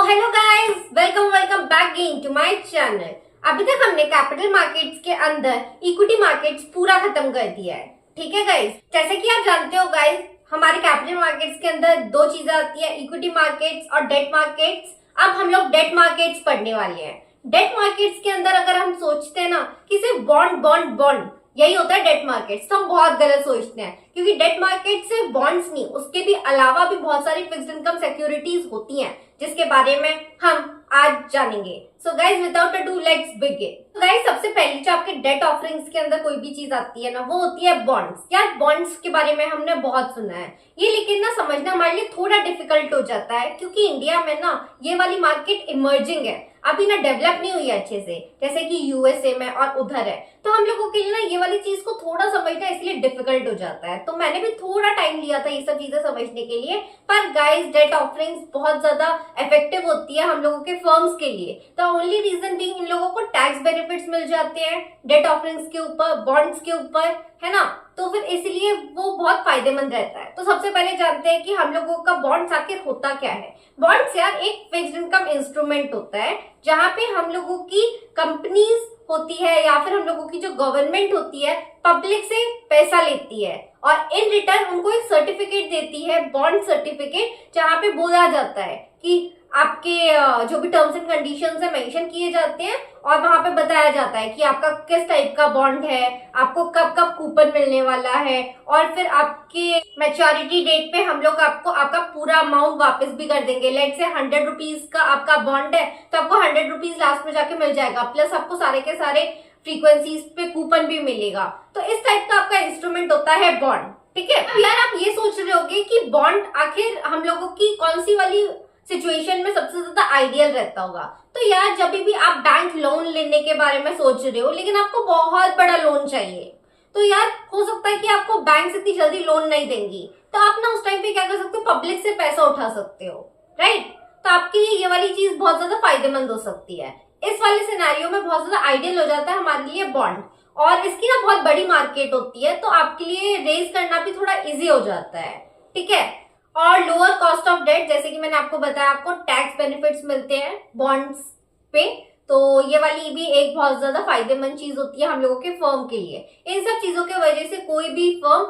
Hello guys, welcome welcome back again to my channel. अभी तक हमने कैपिटल मार्केट्स के अंदर इक्विटी मार्केट्स पूरा खत्म कर दिया है। ठीक है गाइस, जैसे कि आप जानते हो गाइस, हमारे कैपिटल मार्केट्स के अंदर दो चीजें आती है, इक्विटी मार्केट्स और डेट मार्केट्स। अब हम लोग डेट मार्केट्स पढ़ने वाले हैं। डेट मार्केट्स के अंदर अगर हम सोचते हैं ना कि सिर्फ बॉन्ड बॉन्ड बॉन्ड यही होता है डेट मार्केट्स, तो हम बहुत गलत सोचते हैं, क्योंकि डेट मार्केट सिर्फ बॉन्ड्स नहीं, उसके भी अलावा भी बहुत सारी फिक्स्ड इनकम सिक्योरिटीज होती हैं, जिसके बारे में हम आज जानेंगे। So guys without a do let's begin. तो गाइज सबसे पहले जो आपके डेट ऑफरिंग्स के अंदर कोई भी चीज आती है ना, वो होती है बॉन्ड्स। यार बॉन्ड्स के बारे में हमने बहुत सुना है ये, लेकिन ना समझना हमारे लिए थोड़ा डिफिकल्ट हो जाता है, क्योंकि इंडिया में ना ये वाली मार्केट इमर्जिंग है, अभी ना डेवलप नहीं हुई है अच्छे से, जैसे कि यूएसए में और उधर है। तो हम लोगों के लिए ना ये वाली चीज को थोड़ा समझना इसलिए डिफिकल्ट हो जाता है। तो मैंने भी थोड़ा टाइम लिया था ये सब चीजें समझने के लिए। पर गाइस डेट ऑफरिंग्स बहुत ज्यादा इफेक्टिव होती है हम लोगों के फर्म्स के लिए। तो ओनली रीजन बीइंग इन लोगों को टैक्स बेनिफिट्स मिल जाते हैं डेट ऑफरिंग्स के ऊपर, बॉन्ड्स के ऊपर, है ना। तो फिर इसलिए वो बहुत फायदेमंद रहता है। तो सबसे पहले जानते हैं कि हम लोगों का बॉन्ड्स आखिर होता क्या है। बॉन्ड्स यार एक फिक्स्ड इनकम इंस्ट्रूमेंट होता है, जहां पे हम लोगों की कंपनीज होती है या फिर हम लोगों की जो गवर्नमेंट होती है पब्लिक से पैसा लेती है और इन रिटर्न उनको एक सर्टिफिकेट देती है, बॉन्ड सर्टिफिकेट, जहां पे बोला जाता है कि आपके जो भी टर्म्स एंड कंडीशंस है मेंशन किए जाते हैं और वहां पे बताया जाता है कि आपका किस टाइप का बॉन्ड है, आपको कब कब कूपन मिलने वाला है, और फिर आपके मैच्योरिटी डेट पे हम लोग आपको आपका पूरा अमाउंट वापस भी कर देंगे। लेट से 100 रुपीज का आपका बॉन्ड है तो आपको 100 रुपीज लास्ट में जाके मिल जाएगा, प्लस आपको सारे के सारे फ्रीक्वेंसीज पे कूपन भी मिलेगा। तो इस टाइप का आपका इंस्ट्रूमेंट होता है बॉन्ड। ठीक है, अब यार आप ये सोच रहे होगे कि बॉन्ड आखिर हम लोगों की कौन सी वाली सिचुएशन में सबसे ज्यादा आइडियल रहता होगा। तो यार जब भी आप बैंक लोन लेने के बारे में सोच रहे हो लेकिन आपको बहुत बड़ा लोन चाहिए, तो यार हो सकता है कि आपको बैंक से इतनी जल्दी लोन नहीं देंगी, तो आप ना उस टाइम पे क्या कर सकते हो, पब्लिक से पैसा उठा सकते हो, राइट। तो आपके लिए ये वाली चीज बहुत ज्यादा फायदेमंद हो सकती है। इस वाले सिनेरियो में बहुत ज्यादा आइडियल हो जाता है हमारे लिए बॉन्ड, और इसकी ना बहुत बड़ी मार्केट होती है, तो आपके लिए रेज करना भी थोड़ा इजी हो जाता है। ठीक है, और लोअर कॉस्ट ऑफ डेट, जैसे कि मैंने आपको बताया, आपको टैक्स बेनिफिट्स मिलते हैं बॉन्ड्स पे, तो ये वाली भी एक बहुत ज्यादा फायदेमंद चीज होती है हम लोगों के फर्म के लिए। इन सब चीजों की वजह से कोई भी फर्म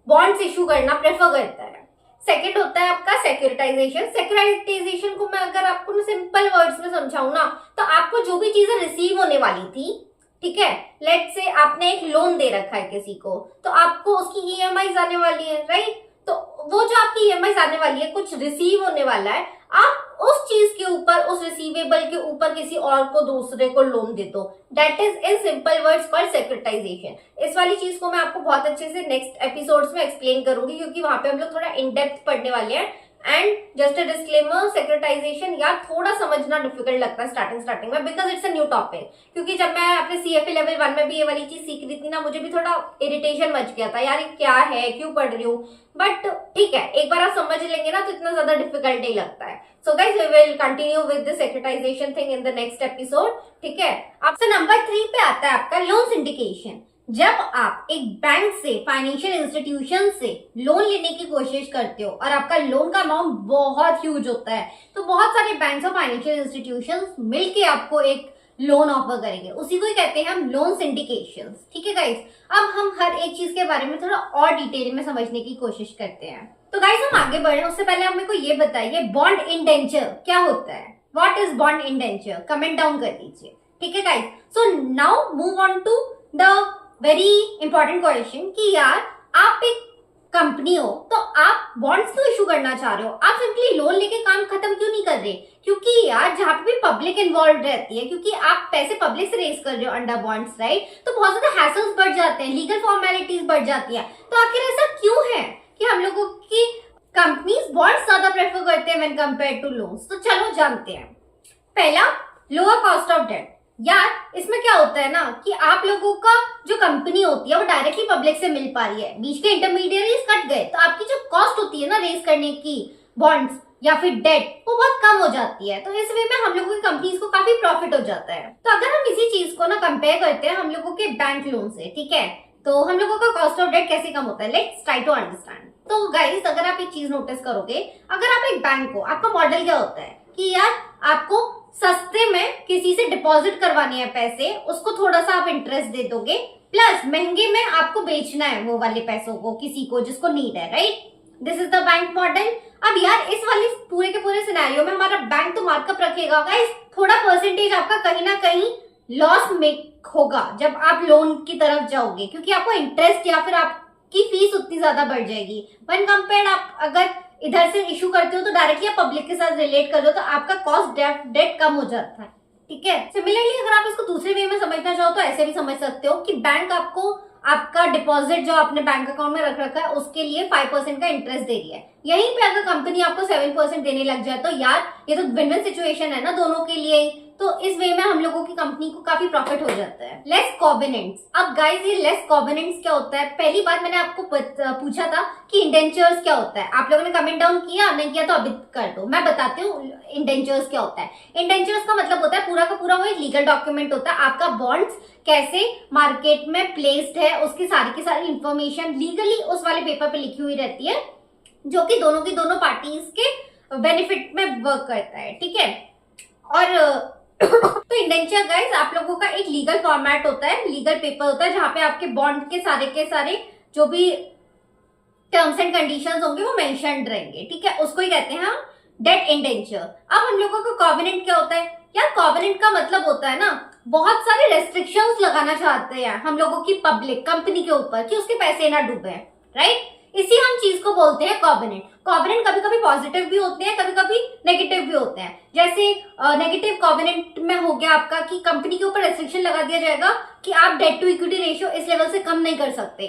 बॉन्ड्स इशू करना प्रेफर करता है। सेकंड होता है आपका सेक्यूरिटाइजेशन। सेक्यूरिटाइजेशन को मैं अगर आपको सिंपल वर्ड्स में समझाऊं ना, तो आपको जो भी चीजें रिसीव होने वाली थी, ठीक है, लेट से आपने एक लोन दे रखा है किसी को, तो आपको उसकी ईएमआई आने वाली है, राइट। तो वो जो आपकी ईएमआई आने वाली है, कुछ रिसीव होने वाला है, आप उस चीज के ऊपर, उस रिसीवेबल के ऊपर किसी और को, दूसरे को लोन दे दो। That is in simple words called securitization. इस वाली चीज को मैं आपको बहुत अच्छे से नेक्स्ट एपिसोड्स में एक्सप्लेन करूंगी, क्योंकि वहां पे हम लोग थोड़ा इन डेप्थ पढ़ने वाले हैं। एंड जस्ट अ डिस्क्लेमर, सेक्यूरिटाइजेशन यार थोड़ा समझना डिफिकल्ट लगता है स्टार्टिंग में, because it's a new topic. क्योंकि जब मैं अपने सीएफए लेवल 1 में भी ये वाली चीज सीख रही थी ना, मुझे भी थोड़ा इरिटेशन मच गया था, यार ये क्या है, क्यों पढ़ रही हूँ। बट ठीक है, एक बार आप समझ लेंगे ना तो इतना ज्यादा डिफिकल्ट नहीं लगता है। So guys we will continue with the securitization thing in the next episode. ठीक है, अब से नंबर 3 पे आता है आपका लोन सिंडिकेशन। जब आप एक बैंक से, फाइनेंशियल इंस्टीट्यूशन से लोन लेने की कोशिश करते हो और आपका लोन का अमाउंट बहुत ह्यूज होता है, तो बहुत सारे बैंक्स और फाइनेंशियल इंस्टीट्यूशंस मिलके आपको एक लोन ऑफर करेंगे, उसी को ही कहते हैं हम लोन सिंडिकेशन। ठीक है गाइस, अब हम हर एक चीज के बारे में थोड़ा और डिटेल में समझने की कोशिश करते हैं। तो गाइस हम आगे बढ़े उससे पहले आप मेरे को ये बताइए, बॉन्ड इंडेंचर क्या होता है? What is bond indenture? Comment down कर दीजिए। ठीक है guys, so now move on to the very important question कि यार आप एक कंपनी हो तो आप बॉन्ड्स क्यों इशू करना चाह रहे हो? आप सिंपली लोन लेके काम खत्म क्यों नहीं कर रहे? क्योंकि यार जहां पे भी पब्लिक इन्वॉल्व रहती है, क्योंकि आप पैसे पब्लिक से रेज कर रहे हो अंडर बॉन्ड्स, राइट, तो बहुत ज्यादा हैसल्स बढ़ जाते हैं, लीगल फॉर्मेलिटीज बढ़ जाती है। तो आखिर ऐसा क्यों है कि हम लोगों की कंपनीज बॉन्ड्स ज्यादा प्रेफर करते हैं व्हेन कंपेयर टू लोन्स? तो चलो जानते हैं। पहला, लोअर कॉस्ट ऑफ डेट। यार इसमें क्या होता है ना कि आप लोगों का जो कंपनी होती है वो डायरेक्टली पब्लिक से मिल पा रही है, बीच के इंटरमीडिएरीज कट गए, तो आपकी जो कॉस्ट होती है ना रेज करने की बॉन्ड्स या फिर डेट, वो बहुत कम हो जाती है। तो इस वे में हम लोगों की कंपनीज को काफी प्रॉफिट हो जाता है। तो अगर हम इसी चीज को ना कंपेयर करते हैं हम लोगों के बैंक लोन से, ठीक है, तो हम लोगों का कॉस्ट ऑफ डेट कैसे कम होता है, लेट्स ट्राई टू अंडरस्टैंड। तो गाइस अगर आप एक चीज नोटिस करोगे, अगर आप एक बैंक को, आपका मॉडल क्या होता है कि यार आपको सस्ते में किसी से डिपॉजिट करवाने हैं पैसे, उसको थोड़ा सा आप इंटरेस्ट दे दोगे, प्लस महंगे में आपको बेचना है वो वाले पैसों को किसी को जिसको नीड है, right? This is the bank model. अब यार इस वाले पूरे के पूरे सिनेरियो में हमारा बैंक तो मार्कअप रखेगा गाइस, थोड़ा परसेंटेज आपका कहीं ना कहीं लॉस मेक होगा जब आप लोन की तरफ जाओगे, क्योंकि आपको इंटरेस्ट या फिर आपकी फीस उतनी ज्यादा बढ़ जाएगी। व्हेन कंपेयर्ड आप अगर इधर से इशू करते हो तो डायरेक्टली आप पब्लिक के साथ रिलेट कर दो तो आपका कॉस्ट डेट कम हो जाता है, ठीक है? सिमिलरली अगर आप इसको दूसरे वे में समझना चाहो तो ऐसे भी समझ सकते हो कि बैंक आपको आपका डिपॉजिट जो आपने बैंक अकाउंट में रख रखा है उसके लिए 5% का इंटरेस्ट दे रही है। यहीं पे अगर कंपनी आपको 7% देने लग जाए तो यार ये तो विन विन सिचुएशन है ना दोनों के लिए। तो इस वे में हम लोगों की कंपनी को काफी प्रॉफिट हो जाता है। लेस कॉवेनेंट्स। अब गाइस ये लेस कॉवेनेंट्स क्या होता है? पहली बात मैंने आपको पूछा था कि इंडेंचर्स क्या होता है, आप लोगों ने कमेंट डाउन किया, नहीं किया तो अभी कर दो, मैं बताती हूँ इंडेंचर्स क्या होता है। इंडेंचर्स का मतलब होता है पूरा का पूरा वो एक लीगल डॉक्यूमेंट होता है, आपका बॉन्ड्स कैसे मार्केट में प्लेस्ड है उसकी सारी की सारी इंफॉर्मेशन लीगली उस वाले पेपर पे लिखी हुई रहती है, जो कि दोनों की दोनों पार्टीज के बेनिफिट में वर्क करता है, ठीक है? और तो इंडेंचर गाइस आप लोगों का एक लीगल फॉर्मेट होता है, लीगल पेपर होता है जहां पे आपके बॉन्ड के सारे जो भी टर्म्स एंड कंडीशंस होंगे वो मेंशन्ड रहेंगे, ठीक है? उसको ही कहते हैं हम डेट इंडेंचर। अब हम लोगों का कॉवेनेंट क्या होता है? यार कॉवेनेंट का मतलब होता है ना बहुत सारे रेस्ट्रिक्शंस लगाना चाहते हैं हम लोगों की पब्लिक कंपनी के ऊपर कि उसके पैसे ना डूबे, राइट? इसी हम चीज को बोलते हैं कॉवेनेंट। कॉवेनेंट कभी कभी पॉजिटिव भी होते हैं, कभी कभी नेगेटिव भी होते हैं। जैसे नेगेटिव कॉवेनेंट में हो गया आपका कि कंपनी के ऊपर रेस्ट्रिक्शन लगा दिया जाएगा कि आप डेट टू इक्विटी रेशियो इस लेवल से कम नहीं कर सकते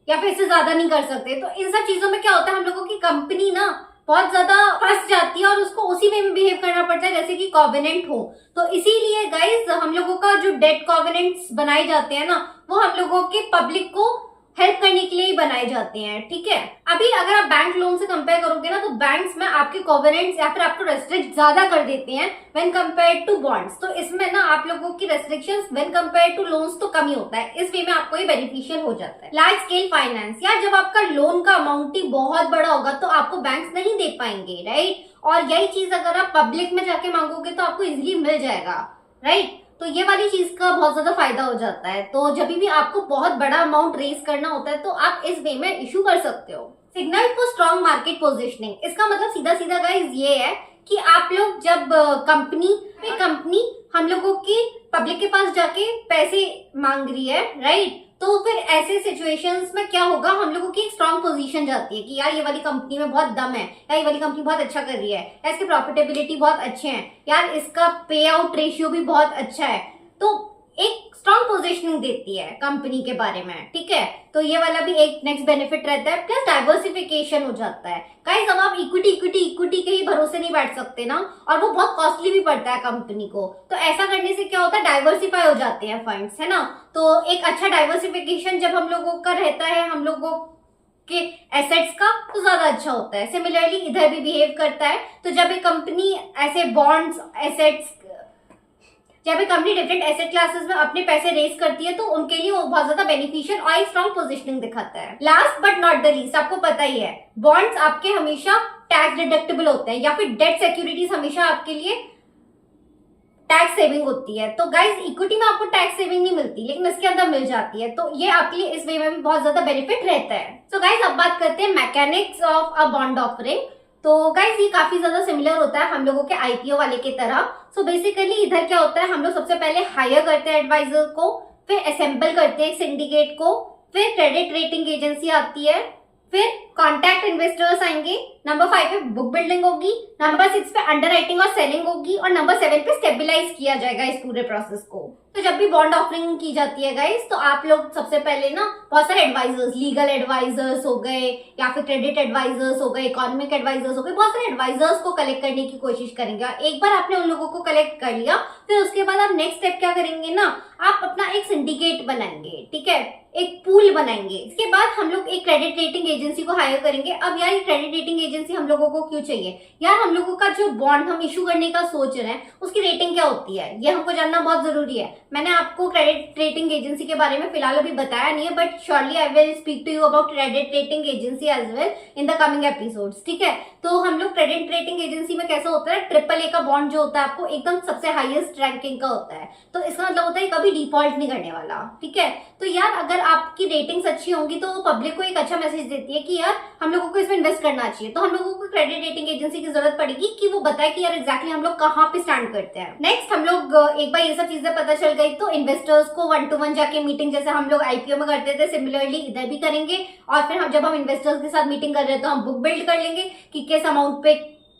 या फिर इससे ज्यादा नहीं कर सकते। तो इन सब चीजों में क्या होता है हम लोगों की कंपनी ना बहुत ज्यादा फंस जाती है और उसको उसी वे में बिहेव करना पड़ता है जैसे कि कॉवेनेंट हो। तो इसीलिए गाइज हम लोगों का जो डेट कॉवेनेंट्स बनाए जाते हैं ना वो हम लोगों के पब्लिक को हेल्प करने के लिए ही बनाए जाते हैं, ठीक है? अभी अगर आप बैंक लोन से कंपेयर करोगे ना तो बैंक्स में आपके कॉवेनेंट्स या फिर आपको रेस्ट्रिक्ट ज्यादा कर देते हैं व्हेन कंपेयर्ड टू बॉन्ड्स। तो इसमें ना आप लोगों की restrictions when compared to loans तो कम ही होता है, इस वे में आपको ये बेनिफिशियल हो जाता है। लार्ज स्केल फाइनेंस, यार जब आपका लोन का अमाउंट ही बहुत बड़ा होगा तो आपको बैंक्स नहीं दे पाएंगे, राइट? और यही चीज अगर आप पब्लिक में जाके मांगोगे तो आपको इजिली मिल जाएगा, राइट? तो ये वाली चीज का बहुत ज्यादा फायदा हो जाता है। तो जब भी आपको बहुत बड़ा अमाउंट रेज करना होता है तो आप इस वे में इशू कर सकते हो। Signal for strong market positioning, इसका मतलब सीधा सीधा गाइस ये है कि आप लोग जब कंपनी हम लोगों की पब्लिक के पास जाके पैसे मांग रही है, राइट? तो फिर ऐसे सिचुएशंस में क्या होगा हम लोगों की एक स्ट्रॉन्ग पोजीशन जाती है कि यार ये वाली कंपनी में बहुत दम है, यार ये वाली कंपनी बहुत अच्छा कर रही है, यार इसकी प्रॉफिटेबिलिटी बहुत अच्छे हैं, यार इसका पे आउट रेशियो भी बहुत अच्छा है। तो एक स्ट्रॉन्ग पोजीशनिंग देती है कंपनी के बारे में, ठीक है? तो ये वाला भी एक नेक्स्ट बेनिफिट रहता है। प्लस डाइवर्सिफिकेशन हो जाता है। गाइस अब आप इक्विटी के ही भरोसे नहीं बैठ सकते ना, और वो बहुत कॉस्टली भी पड़ता है कंपनी को। तो ऐसा करने से क्या होता है डाइवर्सिफाई हो जाते हैं फंड्स, है ना? तो एक अच्छा डाइवर्सिफिकेशन जब हम लोगों का रहता है हम लोगों के एसेट्स का तो ज्यादा अच्छा होता है। सिमिलरली इधर भी बिहेव करता है। तो जब एक कंपनी ऐसे बॉन्ड्स एसेट्स जब एक कंपनी डिफरेंट एसेट क्लासेस में अपने पैसे रेज करती है तो उनके लिए वो बहुत ज्यादा बेनिफिशियल और एक स्ट्रॉन्ग पोजीशनिंग दिखाता है। Last but not the least, आपको पता ही है बॉन्ड्स आपके हमेशा टैक्स डिडक्टेबल होते हैं या फिर डेट सिक्योरिटीज हमेशा आपके लिए टैक्स सेविंग होती है। तो गाइस इक्विटी में आपको टैक्स सेविंग नहीं मिलती लेकिन इसके अंदर मिल जाती है, तो ये आपके लिए इस वे में भी बहुत ज्यादा बेनिफिट रहता है। सो गाइस अब बात करते हैं mechanics of a bond offering. तो गाइस ये काफी ज्यादा सिमिलर होता है हम लोगों के आईपीओ वाले की तरह। सो बेसिकली इधर क्या होता है हम लोग सबसे पहले हायर करते हैं एडवाइजर को, फिर असेंबल करते हैं सिंडिकेट को, फिर क्रेडिट रेटिंग एजेंसी आती है, फिर कॉन्टैक्ट इन्वेस्टर्स आएंगे, नंबर 5 पे बुक बिल्डिंग होगी, नंबर 6 पे अंडरराइटिंग और सेलिंग होगी, और नंबर 7 पे स्टेबलाइज किया जाएगा इस पूरे प्रोसेस को। तो जब भी बॉन्ड ऑफरिंग की जाती है गाइस तो आप लोग सबसे पहले ना बहुत सारे एडवाइजर्स, लीगल एडवाइजर्स हो गए या फिर क्रेडिट एडवाइजर्स हो गए, इकोनॉमिक एडवाइजर्स हो गए, बहुत सारे एडवाइजर्स को कलेक्ट करने की कोशिश करेंगे। और एक बार आपने उन लोगों को कलेक्ट कर लिया फिर उसके बाद आप नेक्स्ट स्टेप क्या करेंगे ना, आप अपना एक सिंडिकेट बनाएंगे, ठीक है? एक पूल बनाएंगे। इसके बाद हम लोग एक क्रेडिट रेटिंग एजेंसी को हायर करेंगे। अब यार ये क्रेडिट रेटिंग एजेंसी हम लोगों को क्यों चाहिए? यार हम लोगों का जो बॉन्ड हम इशू करने का सोच रहे हैं उसकी रेटिंग क्या होती है ये हमको जानना बहुत जरूरी है। मैंने आपको क्रेडिट रेटिंग एजेंसी के बारे में फिलहाल अभी बताया नहीं है, but surely I will speak to you about credit rating agency as well in the coming episodes, ठीक है। तो हम लोग क्रेडिट रेटिंग एजेंसी में कैसा होता है, ट्रिपल ए का बॉन्ड जो होता है आपको एकदम सबसे हाईएस्ट रैंकिंग का होता है, तो इसका मतलब होता है कभी डिफॉल्ट नहीं करने वाला, ठीक है। तो यार अगर आपकी रेटिंग्स अच्छी होंगी तो पब्लिक को एक अच्छा मैसेज देती है कि यार हम लोगों को इसमें इन्वेस्ट करना चाहिए। तो हम लोगों को क्रेडिट रेटिंग एजेंसी की जरूरत पड़ेगी कि वो बताए कि यार एग्जैक्टली हम लोग कहाँ पे स्टैंड करते हैं। नेक्स्ट हम लोग एक बार ये सब चीजें पता चल गई तो इन्वेस्टर्स को 1-to-1 जाके मीटिंग जैसे हम लोग आईपीओ में करते थे सिमिलरली इधर भी करेंगे, और फिर हम जब हम इन्वेस्टर्स के साथ मीटिंग कर रहे हैं तो हम बुक बिल्ड कर लेंगे कि किस अमाउंट पे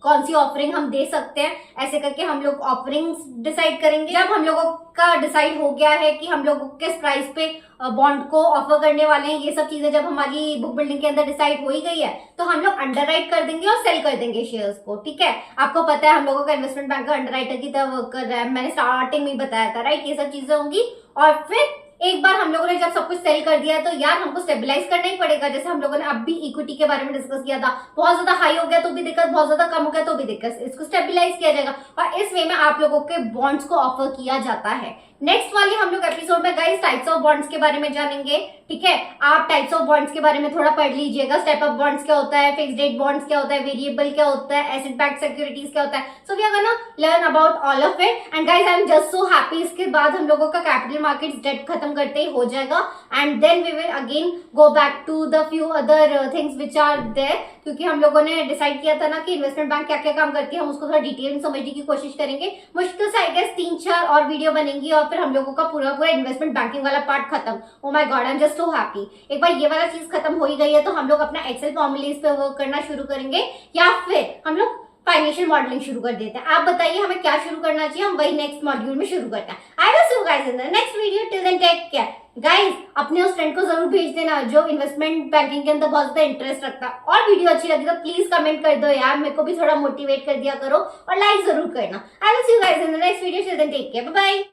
कौन सी ऑफरिंग हम दे सकते हैं। ऐसे करके हम लोग ऑफरिंग्स डिसाइड करेंगे। जब हम लोगों का डिसाइड हो गया है कि हम लोग किस प्राइस पे बॉन्ड को ऑफर करने वाले हैं, ये सब चीजें जब हमारी बुक बिल्डिंग के अंदर डिसाइड हो ही गई है तो हम लोग अंडरराइट कर देंगे और सेल कर देंगे शेयर्स को, ठीक है। आपको पता है हम लोगों का इन्वेस्टमेंट बैंक अंडरराइटर की तरह वर्क कर रहा है, मैंने स्टार्टिंग में ही बताया था, राइट। ये सब चीजें होंगी और फिर एक बार हम लोगों ने जब सब कुछ सेल कर दिया तो यार हमको स्टेबलाइज करना ही पड़ेगा। जैसे हम लोगों ने अब भी इक्विटी के बारे में डिस्कस किया था, बहुत ज्यादा हाई हो गया तो भी दिक्कत, बहुत ज्यादा कम हो गया तो भी दिक्कत, इसको स्टेबलाइज किया जाएगा और इस वे में आप लोगों के बॉन्ड्स को ऑफर किया जाता है। नेक्स्ट वाली हम लोग एपिसोड में गाइस टाइप्स ऑफ बॉन्ड्स के बारे में जानेंगे, ठीक है। आप टाइप्स ऑफ बॉन्ड्स के बारे में थोड़ा पढ़ लीजिएगा। स्टेप अप बॉन्ड्स क्या होता है, फिक्स्ड रेट बॉन्ड्स क्या होता है, वेरिएबल क्या होता है, एसेट बैक्ड सिक्योरिटीज क्या होता है। So we are gonna learn about all of it and guys I am just so happy. इसके बाद हम लोगों का कैपिटल मार्केट्स डेट खत्म करते ही हो जाएगा and then we will again go back to the few other things which are there, क्योंकि हम लोगों ने डिसाइड किया था ना कि इन्वेस्टमेंट बैंक क्या क्या काम करती है, हम उसको थोड़ा डिटेल में समझने की कोशिश करेंगे। मुश्किल से आई गेस 3-4 और वीडियो बनेंगी और फिर हम लोगों का पूरा इन्वेस्टमेंट बैंकिंग वाला पार्ट खत्म। Oh my God I am just so happy. एक बार ये वाला चीज खत्म हो ही गई है तो हम लोग अपना एक्सेल फॉर्मूलेज पे वर्क करना शुरू करेंगे या फिर हम लोग फाइनेंशियल मॉडलिंग शुरू कर देते हैं। आप बताइए हमें क्या शुरू करना चाहिए, हम वही नेक्स्ट मॉड्यूल में शुरू करते हैं। I will see you guys in the next video, till then take care guys. अपने उस फ्रेंड को जरूर भेज देना जो इन्वेस्टमेंट बैंकिंग के अंदर बहुत ज्यादा इंटरेस्ट रखता है, और वीडियो अच्छी लगी तो प्लीज कमेंट कर दो यार, मेरे को भी थोड़ा मोटिवेट कर दिया करो और लाइक जरूर करना। I will see you guys in the next video, till then take care, bye bye.